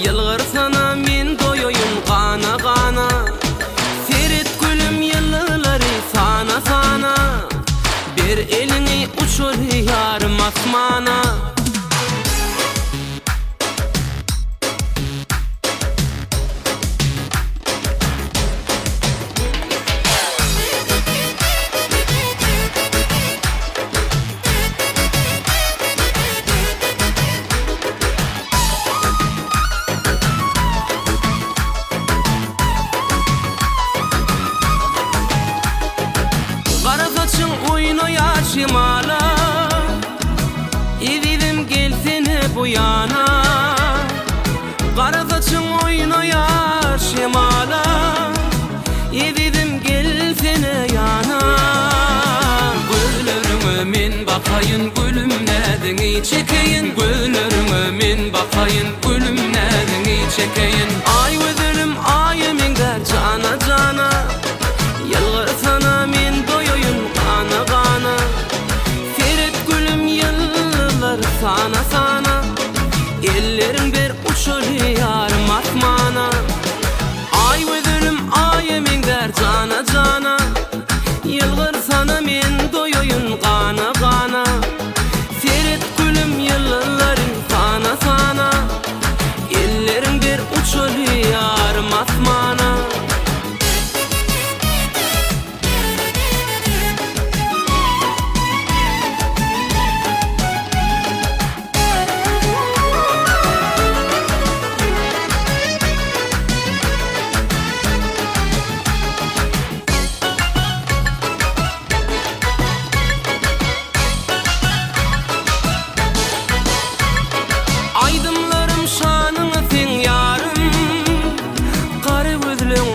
Yılgır sana min doyoyun gana gana. Ferit gülüm yılları sana sana. Bir elini uçur yarım asmana. Şimala İvidim gelsene bu yana. Kara saçın oynayar şimala. İvidim gelsene yana. Güllerime min bakayın gülüm nedeni çekeyin. Güllerime min bakayın gülüm nedeni çekeyin. Ay gözlerim ay emin der cana cana. Yılgır sana min doyoyun gana gana. Sana sana ellerim bir uçur yarım asmana. Ay gözlerim ay emin der cana cana. Yılgır sana men doyoyun gana gana. Ferit gülüm yılları sana sana. Ellerim bir uçur yarım asmana.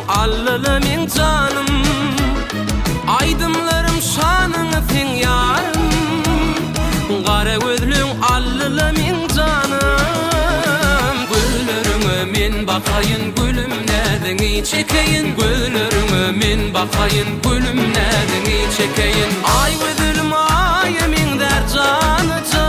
Allala min canım, aydımlarım şanını sen yarım. Kara gözlüm allala min canım. Güllerime min bakayın gülüm nedeni çekeyin. Güllerime min bakayın gülüm nedeni çekeyin. Ay gözlüm ay emin der canı canı.